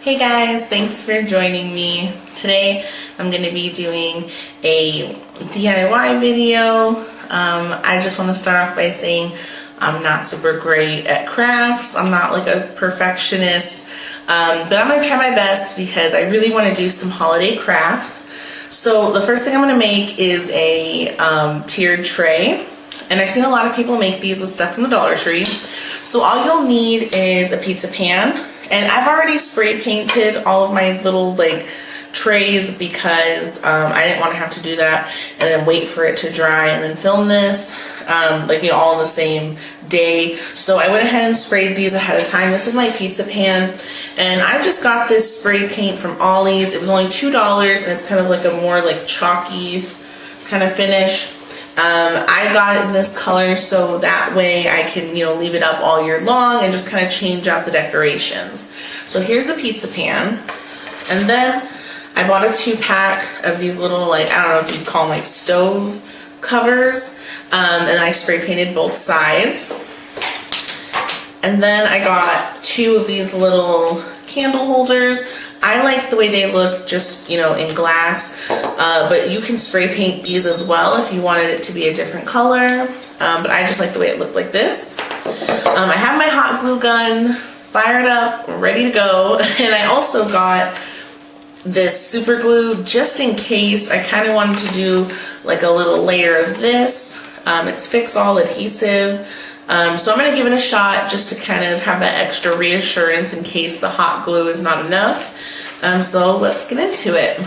Hey guys, thanks for joining me. Today I'm going to be doing a DIY video. I just want to start off by saying I'm not super great at crafts. I'm not like a perfectionist, but I'm going to try my best because I really want to do some holiday crafts. So the first thing I'm going to make is a tiered tray. And I've seen a lot of people make these with stuff from the Dollar Tree. So all you'll need is a pizza pan. And I've already spray painted all of my little like trays because I didn't want to have to do that and then wait for it to dry and then film this all in the same day. So I went ahead and sprayed these ahead of time. This is my pizza pan and I just got this spray paint from Ollie's. It was only $2 and it's kind of like a more like chalky kind of finish. I got it in this color so that way I can, leave it up all year long and just kind of change out the decorations. So here's the pizza pan. And then I bought a 2-pack of these little, I don't know if you'd call them like stove covers. And I spray painted both sides. And then I got 2 of these little candle holders. I liked the way they look just, in glass, but you can spray paint these as well if you wanted it to be a different color, but I just like the way it looked like this. I have my hot glue gun fired up, ready to go, and I also got this super glue just in case. I kind of wanted to do like a little layer of this. It's Fix All adhesive. So I'm going to give it a shot just to kind of have that extra reassurance in case the hot glue is not enough. So let's get into it.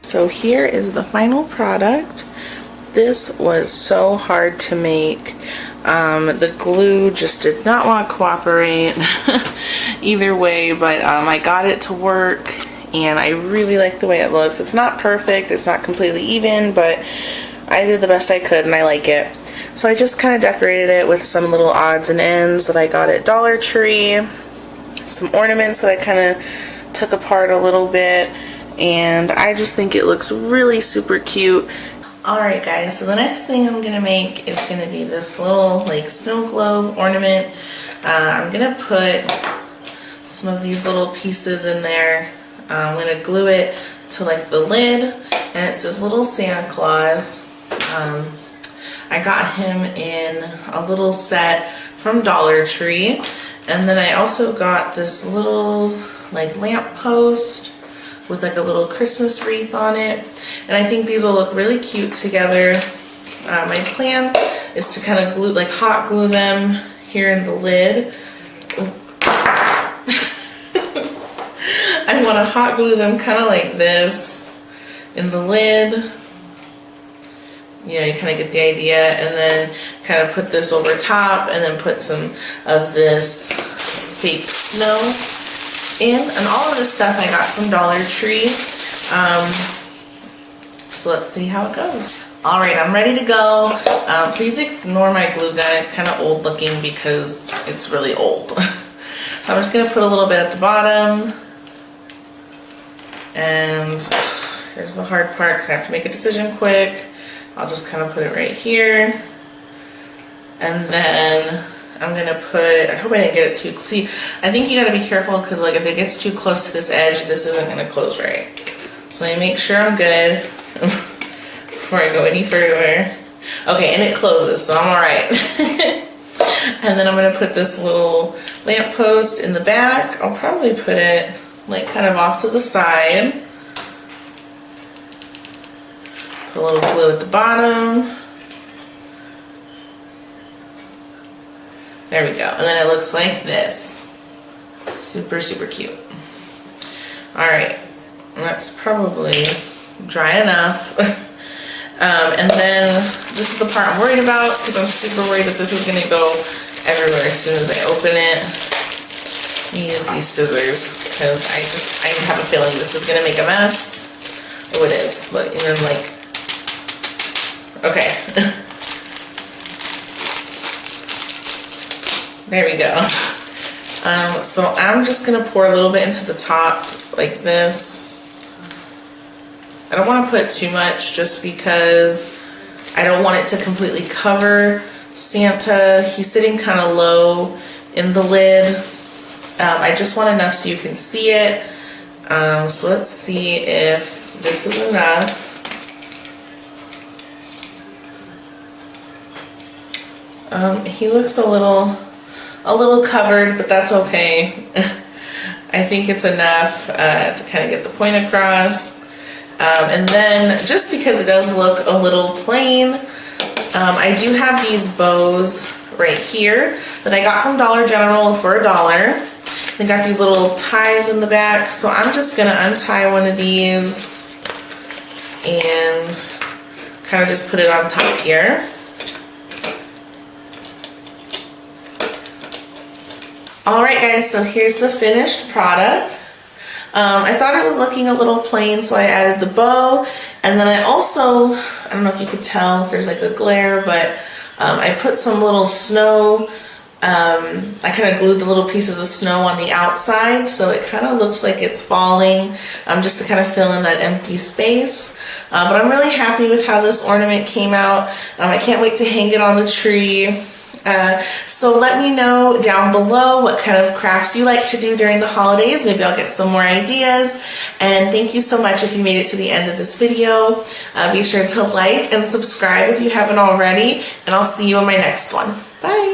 So here is the final product. This was so hard to make. The glue just did not want to cooperate either way, but I got it to work and I really like the way it looks. It's not perfect, it's not completely even, but I did the best I could and I like it. So I just kind of decorated it with some little odds and ends that I got at Dollar Tree, some ornaments that I kind of took apart a little bit, and I just think it looks really super cute. Alright guys, so the next thing I'm going to make is going to be this little snow globe ornament. I'm going to put some of these little pieces in there. I'm going to glue it to the lid, and it says little Santa Claus. I got him in a little set from Dollar Tree, and then I also got this little lamp post with a little Christmas wreath on it, and I think these will look really cute together. My plan is to kind of glue, hot glue them here in the lid. I want to hot glue them kind of like this in the lid. You kind of get the idea, and then kind of put this over top, and then put some of this fake snow in. And all of this stuff I got from Dollar Tree. So let's see how it goes. Alright, I'm ready to go. Please ignore my glue gun. It's kind of old looking because it's really old. So I'm just going to put a little bit at the bottom. And here's the hard part because I have to make a decision quick. I'll just kind of put it right here. And then I'm gonna put, I hope I didn't get it too, see, I think you gotta be careful because if it gets too close to this edge, this isn't gonna close right. So let me make sure I'm good before I go any further. Okay, and it closes, so I'm alright. And then I'm gonna put this little lamppost in the back. I'll probably put it like kind of off to the side. Put a little glue at the bottom. There we go. And then it looks like this. Super, super cute. All right, that's probably dry enough. And then this is the part I'm worried about because I'm super worried that this is gonna go everywhere as soon as I open it. Let me use these scissors because I have a feeling this is gonna make a mess. Oh, it is, but and then like, okay. There we go. So I'm just gonna pour a little bit into the top like this. I don't want to put too much just because I don't want it to completely cover Santa. He's sitting kind of low in the lid. I just want enough so you can see it. So let's see if this is enough. He looks a little covered, but that's okay. I think it's enough to kind of get the point across. And then just because it does look a little plain, I do have these bows right here that I got from Dollar General for $1. They got these little ties in the back, so I'm just gonna untie one of these and kind of just put it on top here. Alright guys, so here's the finished product. I thought it was looking a little plain, so I added the bow, and then I also, I don't know if you could tell if there's like a glare, but I put some little snow, I kind of glued the little pieces of snow on the outside, so it kind of looks like it's falling, just to kind of fill in that empty space. But I'm really happy with how this ornament came out. I can't wait to hang it on the tree. So let me know down below what kind of crafts you like to do during the holidays. Maybe I'll get some more ideas. And thank you so much if you made it to the end of this video. Be sure to like and subscribe if you haven't already, and I'll see you in my next one. Bye!